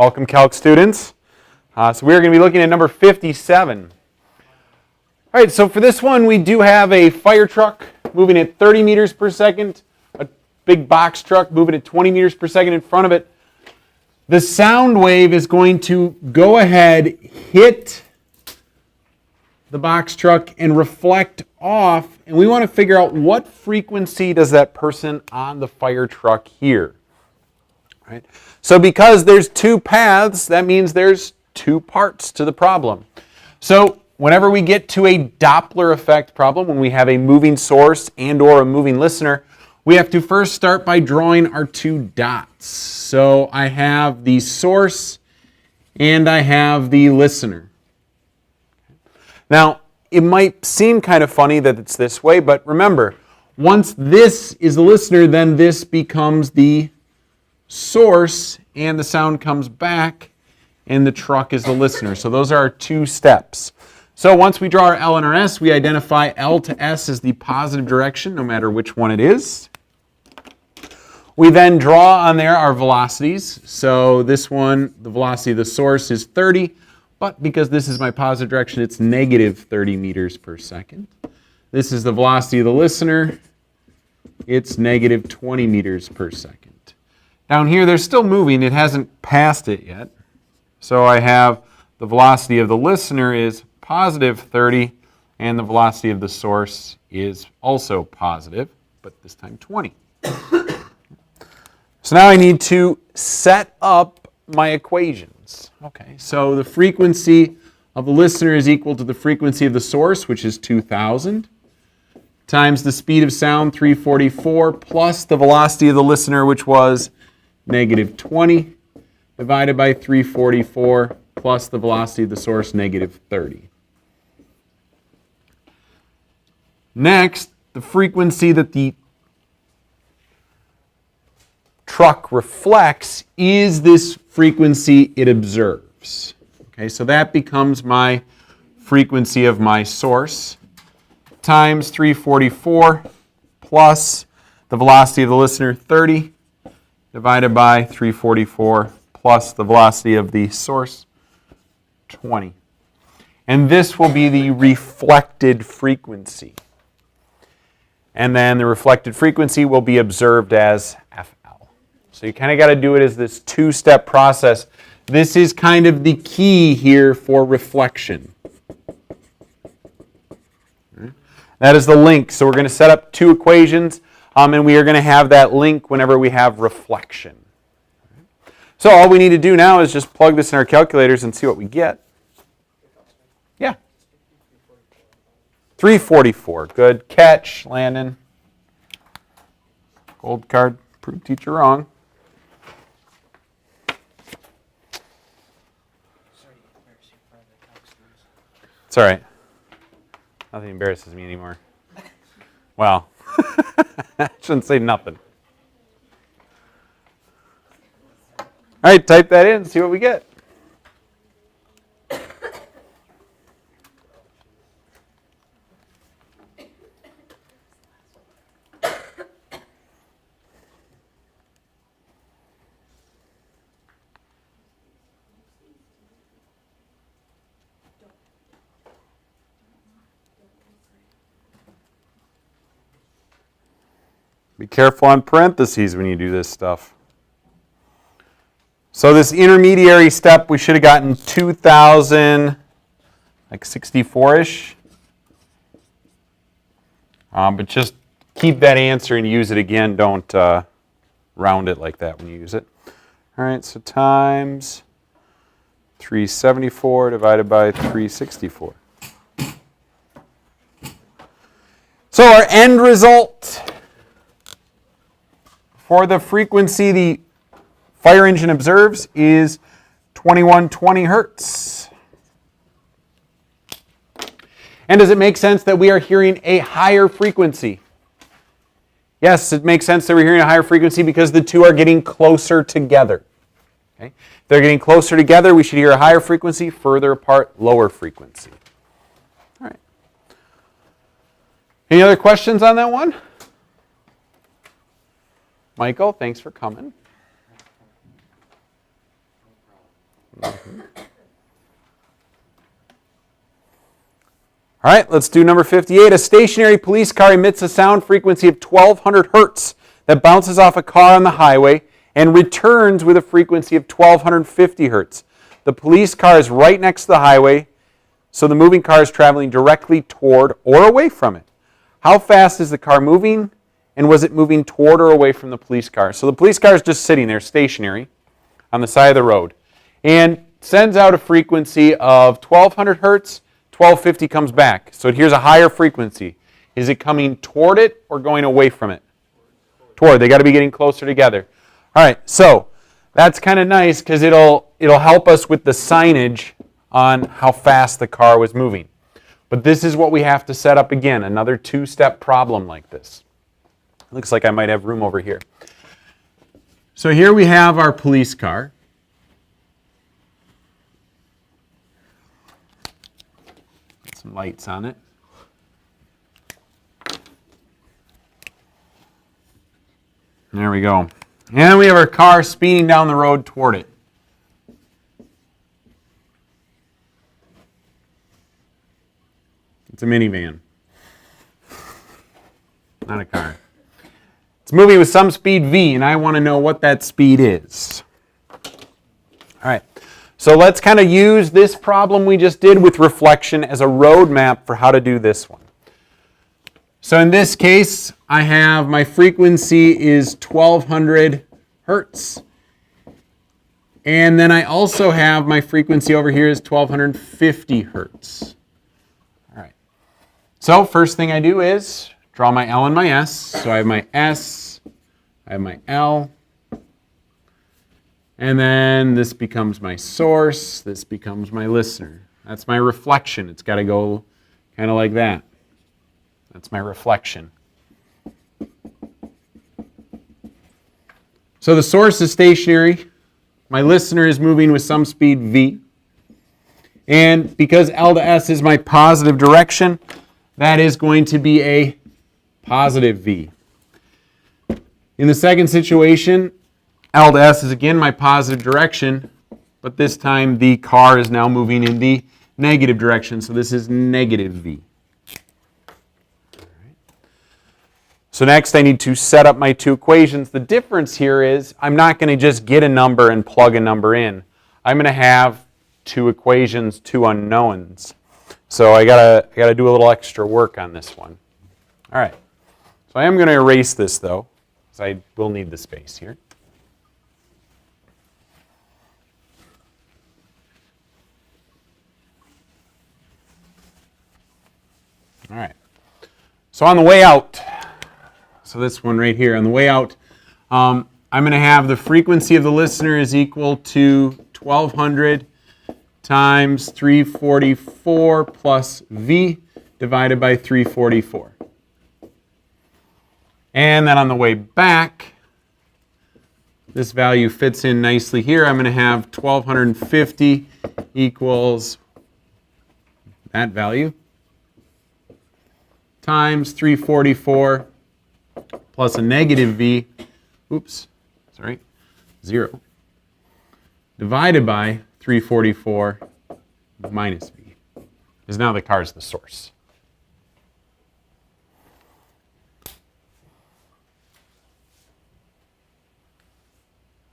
Welcome, Calc students. So we're going to be looking at number 57. All right, so for this one, we do have a fire truck moving at 30 meters per second, a big box truck moving at 20 meters per second in front of it. The sound wave is going to go ahead, hit the box truck, and reflect off. And we want to figure out what frequency does that person on the fire truck hear. Right? So because there's two paths, that means there's two parts to the problem. So whenever we get to a Doppler effect problem, when we have a moving source and or a moving listener, we have to first start by drawing our two dots. So I have the source and I have the listener. Now, it might seem kind of funny that it's this way, but remember, once this is the listener, then this becomes the source, and the sound comes back, and the truck is the listener. So those are our two steps. So once we draw our L and our S, we identify L to S as the positive direction, no matter which one it is. We then draw on there our velocities. So this one, the velocity of the source is 30, but because this is my positive direction, it's negative 30 meters per second. This is the velocity of the listener. It's negative 20 meters per second. Down here, they're still moving. It hasn't passed it yet. So I have the velocity of the listener is positive 30, and the velocity of the source is also positive, but this time 20. So now I need to set up my equations. Okay, so the frequency of the listener is equal to the frequency of the source, which is 2,000, times the speed of sound, 344, plus the velocity of the listener, which was negative 20, divided by 344, plus the velocity of the source, negative 30. Next, the frequency that the truck reflects is this frequency it observes. Okay, so that becomes my frequency of my source times 344 plus the velocity of the listener, 30, divided by 344 plus the velocity of the source, 20. And this will be the reflected frequency. And then the reflected frequency will be observed as FL. So you kind of got to do it as this two-step process. This is kind of the key here for reflection. That is the link. So we're going to set up two equations, and we are going to have that link whenever we have reflection. So all we need to do now is just plug this in our calculators and see what we get. Yeah. 344. Good catch, Landon. Gold card. Prove teacher wrong. It's all right. Nothing embarrasses me anymore. Well, I shouldn't say nothing. All right, type that in, see what we get. Be careful on parentheses when you do this stuff. So this intermediary step, we should have gotten 2,000, like 64-ish. But just keep that answer and use it again. Don't round it like that when you use it. All right, so times 374 divided by 364. So our end result for the frequency the fire engine observes is 2120 hertz. And does it make sense that we are hearing a higher frequency? Yes, it makes sense that we're hearing a higher frequency because the two are getting closer together. Okay? If they're getting closer together, we should hear a higher frequency, further apart, lower frequency. All right. Any other questions on that one? Michael, thanks for coming. All right, let's do number 58. A stationary police car emits a sound frequency of 1200 hertz that bounces off a car on the highway and returns with a frequency of 1250 hertz. The police car is right next to the highway, so the moving car is traveling directly toward or away from it. How fast is the car moving, and was it moving toward or away from the police car? So the police car is just sitting there stationary on the side of the road and sends out a frequency of 1200 hertz. 1250 comes back. So here's a higher frequency. Is it coming toward it or going away from it? Toward. They got to be getting closer together. All right, so that's kind of nice because it'll help us with the signage on how fast the car was moving. But this is what we have to set up again, another two-step problem like this. Looks like I might have room over here. So here we have our police car. Some lights on it. There we go. And we have our car speeding down the road toward it. It's a minivan. Not a car. It's moving with some speed v, and I want to know what that speed is. All right. So let's kind of use this problem we just did with reflection as a roadmap for how to do this one. So in this case, I have my frequency is 1200 hertz. And then I also have my frequency over here is 1250 hertz. All right. So first thing I do is draw my L and my S. So I have my S, I have my L. And then this becomes my source, this becomes my listener. That's my reflection. It's got to go kind of like that. That's my reflection. So the source is stationary. My listener is moving with some speed v. And because L to S is my positive direction, that is going to be a positive v. In the second situation, L to S is again my positive direction, but this time the car is now moving in the negative direction, so this is negative v. All right. So next I need to set up my two equations. The difference here is I'm not going to just get a number and plug a number in. I'm going to have two equations, two unknowns. So I gotta do a little extra work on this one. All right. So I am going to erase this though, because I will need the space here. All right, so on the way out, so this one right here, on the way out, I'm going to have the frequency of the listener is equal to 1200 times 344 plus V divided by 344. And then on the way back, this value fits in nicely here. I'm going to have 1250 equals that value times 344 plus a negative v, 0, divided by 344 minus v, because now the car is the source.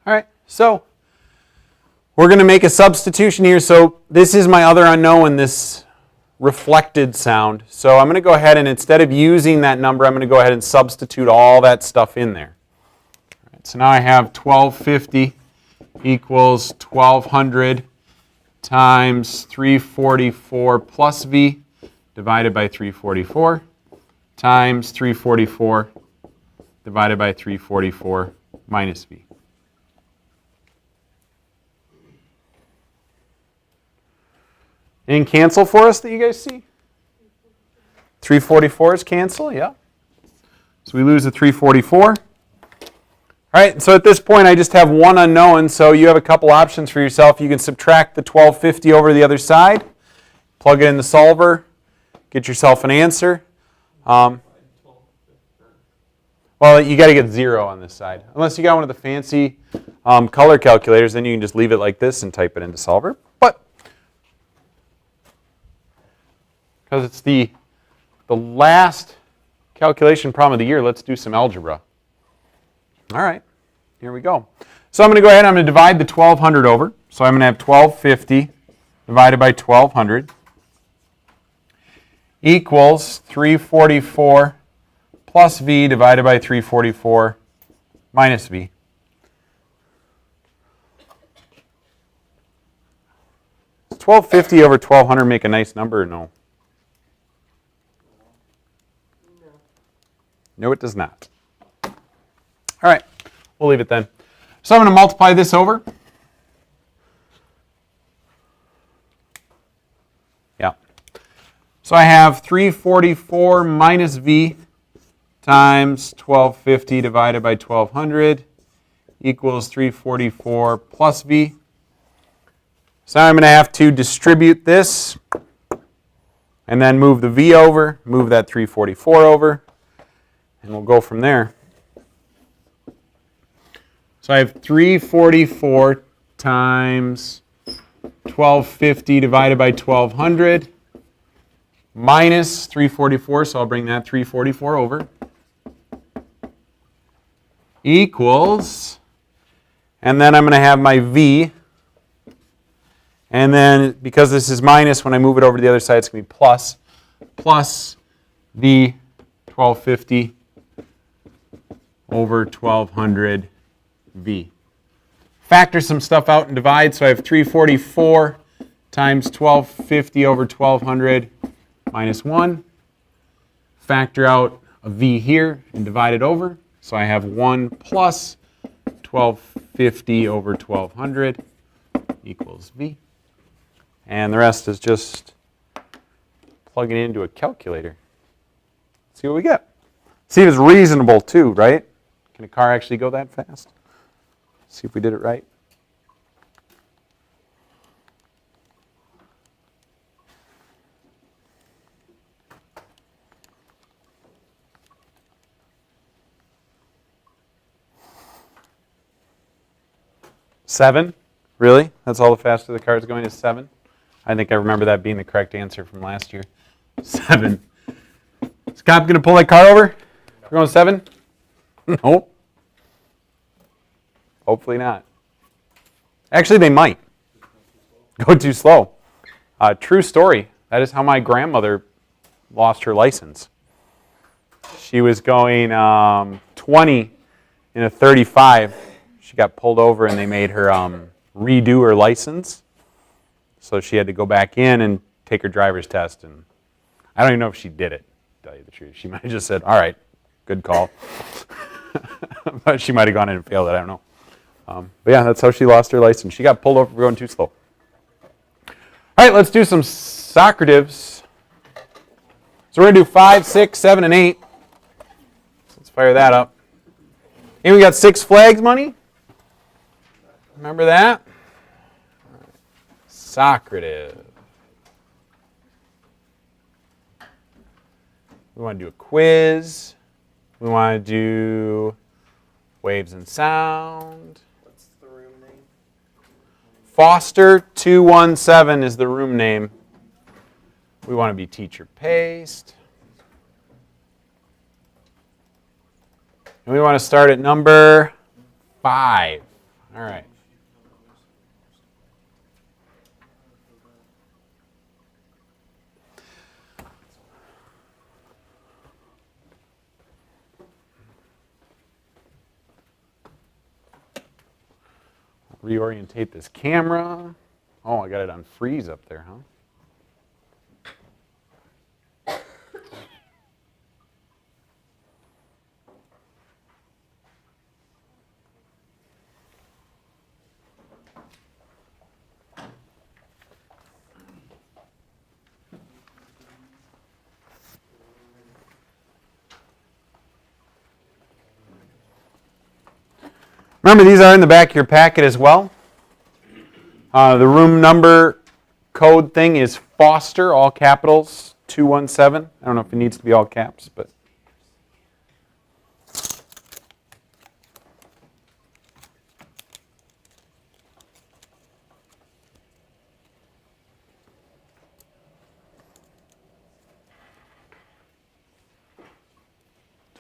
All right, so we're going to make a substitution here. So this is my other unknown, this reflected sound. So I'm going to go ahead and instead of using that number, I'm going to go ahead and substitute all that stuff in there. All right, so now I have 1250 equals 1200 times 344 plus V divided by 344 times 344 divided by 344 minus V. And cancel for us that you guys see? 344s cancel, yeah. So we lose the 344. All right, so at this point I just have one unknown, so you have a couple options for yourself. You can subtract the 1250 over to the other side, plug it in the solver, get yourself an answer. Well, you got to get 0 on this side. Unless you got one of the fancy color calculators, then you can just leave it like this and type it into Solver. But because it's the last calculation problem of the year, let's do some algebra. All right, here we go. So I'm going to go ahead and I'm going to divide the 1200 over. So I'm going to have 1250 divided by 1200 equals 344 plus V divided by 344 minus V. Does 1250 over 1200 make a nice number or no? No, it does not. All right, we'll leave it then. So I'm going to multiply this over. Yeah. So I have 344 minus V times 1250 divided by 1200 equals 344 plus V. So now I'm going to have to distribute this and then move the V over, move that 344 over, and we'll go from there. So I have 344 times 1250 divided by 1200 minus 344, so I'll bring that 344 over, equals, and then I'm going to have my V, and then because this is minus, when I move it over to the other side, it's going to be plus the 1250 over 1200 V. Factor some stuff out and divide, so I have 344 times 1250 over 1200 minus 1. Factor out a V here and divide it over. So I have 1 plus 1250 over 1200 equals V. And the rest is just plugging it into a calculator. See what we get. See if it's reasonable too, right? Can a car actually go that fast? See if we did it right. Seven? Really? That's all the faster the car is going is 7? I think I remember that being the correct answer from last year. 7. Is cop going to pull that car over? We're going 7? Nope. Hopefully not. Actually, they might. Go too slow. True story. That is how my grandmother lost her license. She was going 20 in a 35. She got pulled over and they made her redo her license. So she had to go back in and take her driver's test. And I don't even know if she did it, to tell you the truth. She might have just said, all right, good call. But she might have gone in and failed it, I don't know. But yeah, that's how she lost her license. She got pulled over for going too slow. All right, let's do some socratives. So we're going to do 5, 6, 7, and 8. Let's fire that up. And we got 6 flags money. Remember that? Socrative. We want to do a quiz. We want to do waves and sound. What's the room name? Foster 217 is the room name. We want to be teacher paced. And we want to start at number 5. All right. Reorientate this camera. Oh, I got it on freeze up there, huh? Remember, these are in the back of your packet as well. The room number code thing is Foster, all capitals, 217. I don't know if it needs to be all caps, but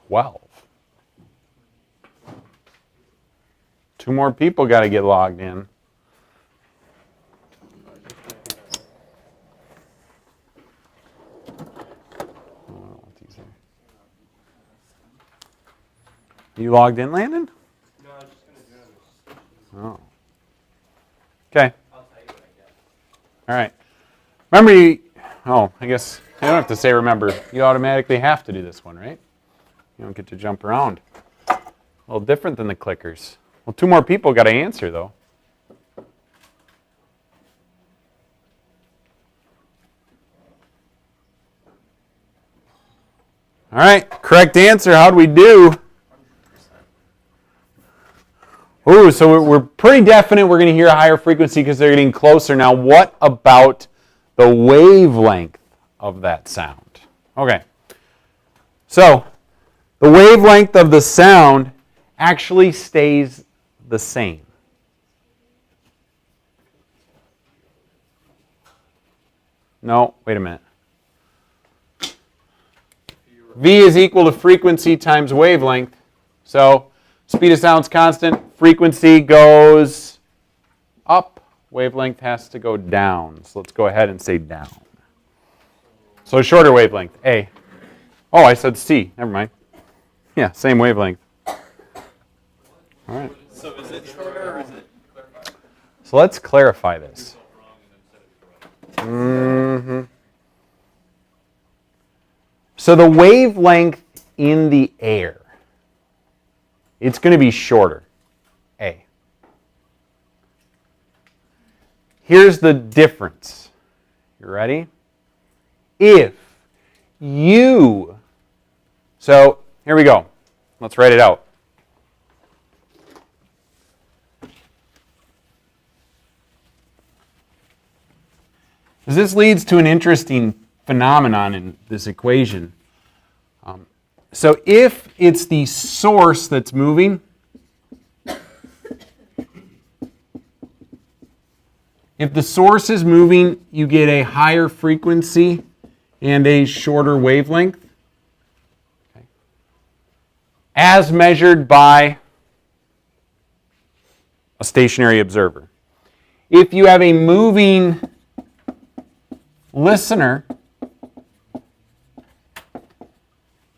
12. 2 more people got to get logged in. You logged in, Landon? No, I was just going to do it. Oh. Okay. I'll tell you what I get. All right. Remember, I guess I don't have to say remember. You automatically have to do this one, right? You don't get to jump around. A little different than the clickers. Well, 2 more people got to answer, though. All right. Correct answer. How'd we do? Ooh, so we're pretty definite we're going to hear a higher frequency because they're getting closer. Now, what about the wavelength of that sound? Okay. So, the wavelength of the sound actually stays the same. No, wait a minute. V is equal to frequency times wavelength. So, speed of sound's constant, frequency goes up, wavelength has to go down. So let's go ahead and say down. So shorter wavelength, A. Oh, I said C, never mind. Yeah, same wavelength. All right. So is it shorter or is it? So let's clarify this. So the wavelength in the air, it's going to be shorter, A. Here's the difference. You ready? If you, so here we go. Let's write it out. This leads to an interesting phenomenon in this equation. So if it's the source that's moving, if the source is moving, you get a higher frequency and a shorter wavelength, okay, as measured by a stationary observer. If you have a moving listener,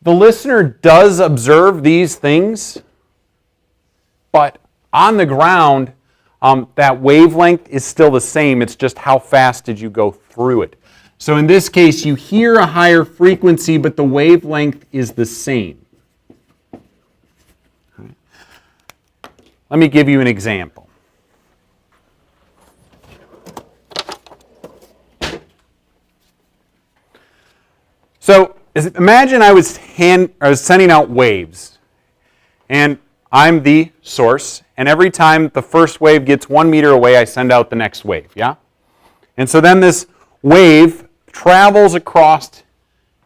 the listener does observe these things, but on the ground, that wavelength is still the same. It's just how fast did you go through it. So in this case, you hear a higher frequency, but the wavelength is the same. Let me give you an example. So imagine I was sending out waves, and I'm the source, and every time the first wave gets 1 meter away, I send out the next wave, yeah? And so then this wave travels across,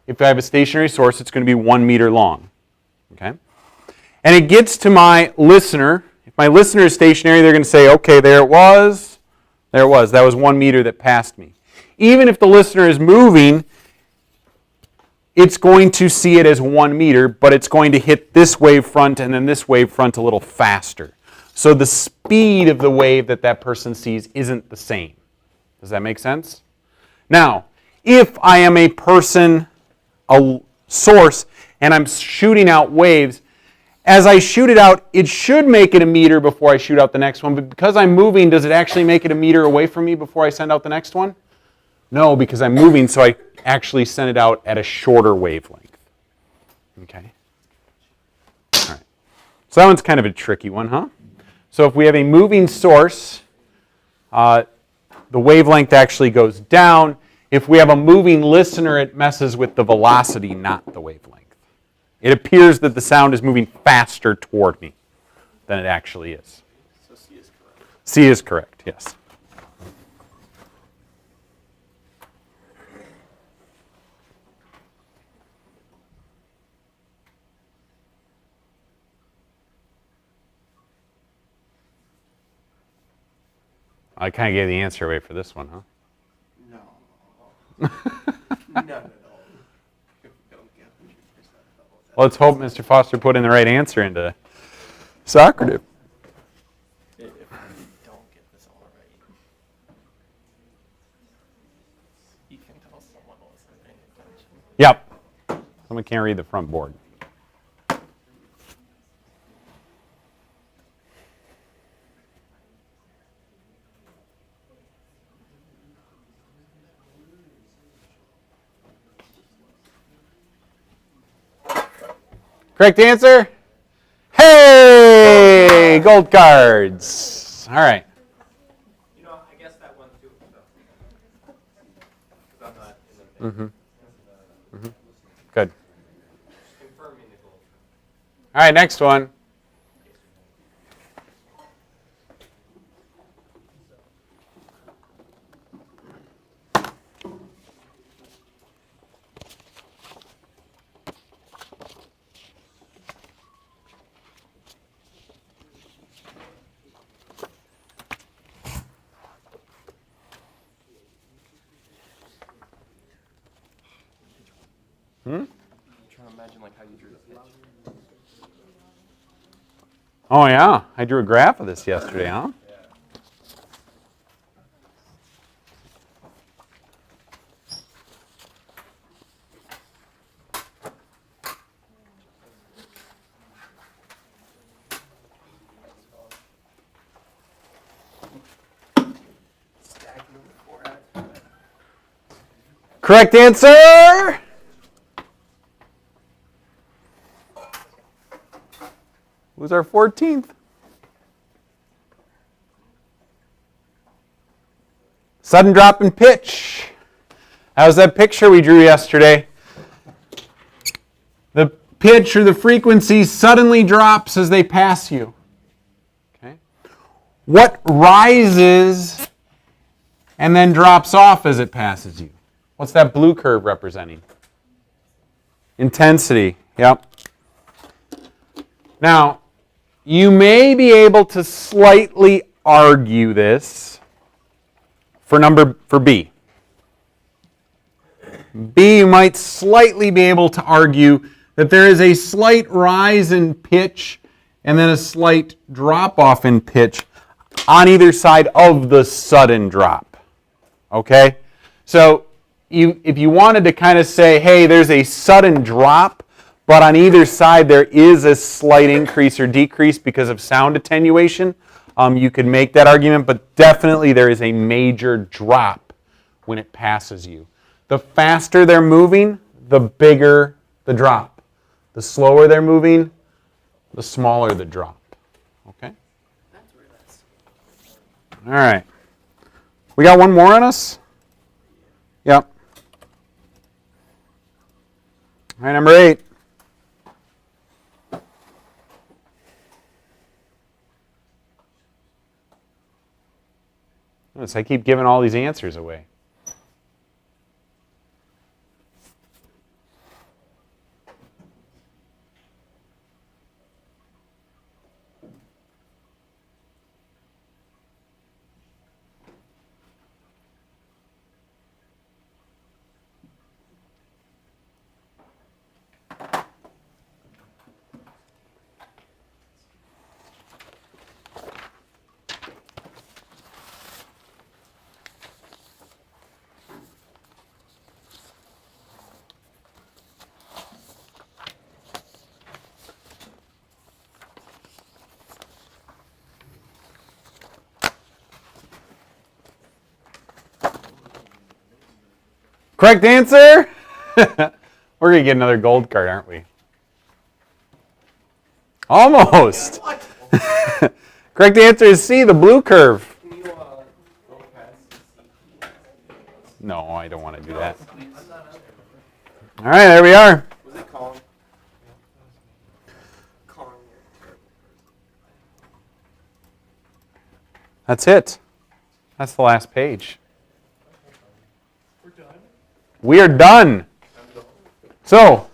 if I have a stationary source, it's going to be 1 meter long, okay? And it gets to my listener. If my listener is stationary, they're going to say, okay, there it was, that was 1 meter that passed me. Even if the listener is moving, it's going to see it as 1 meter, but it's going to hit this wave front and then this wave front a little faster. So the speed of the wave that that person sees isn't the same. Does that make sense? Now, if I am a person, a source, and I'm shooting out waves, as I shoot it out, it should make it a meter before I shoot out the next one, but because I'm moving, does it actually make it a meter away from me before I send out the next one? No, because I'm moving, so I actually send it out at a shorter wavelength. Okay? All right. So that one's kind of a tricky one, huh? So if we have a moving source, the wavelength actually goes down. If we have a moving listener, it messes with the velocity, not the wavelength. It appears that the sound is moving faster toward me than it actually is. So C is correct. C is correct, yes. I kind of gave the answer away for this one, huh? No. Not at all. Don't get 100% double Well, let's hope Mr. Foster put in the right answer into Socrative. If we don't get this all right, you can tell someone wasn't paying attention. Yep. Someone can't read the front board. Correct answer? Hey! Gold cards. All right. You know, I guess that one too, though. Because I'm not in the thing. Good. Confirming the goal. All right, next one. I'm trying to imagine like how you drew the pitch. Oh, yeah. I drew a graph of this yesterday, huh? Correct answer? Who's our 14th? Sudden drop in pitch. That was that picture we drew yesterday. The pitch or the frequency suddenly drops as they pass you. Okay. What rises and then drops off as it passes you? What's that blue curve representing? Intensity. Yep. Now, you may be able to slightly argue this for B. B, you might slightly be able to argue that there is a slight rise in pitch and then a slight drop off in pitch on either side of the sudden drop. Okay? So if you wanted to kind of say, hey, there's a sudden drop, but on either side there is a slight increase or decrease because of sound attenuation, you could make that argument, but definitely there is a major drop when it passes you. The faster they're moving, the bigger the drop. The slower they're moving, the smaller the drop. Okay? That's where that's. All right. We got one more on us? Yep. All right, number 8. Notice I keep giving all these answers away. Correct answer? We're going to get another gold card, aren't we? Almost. Correct answer is C, the blue curve. Can you go past C? No, I don't want to do that. All right, there we are. Was it Kong? Kong. That's it. That's the last page. We're done. We are done. So,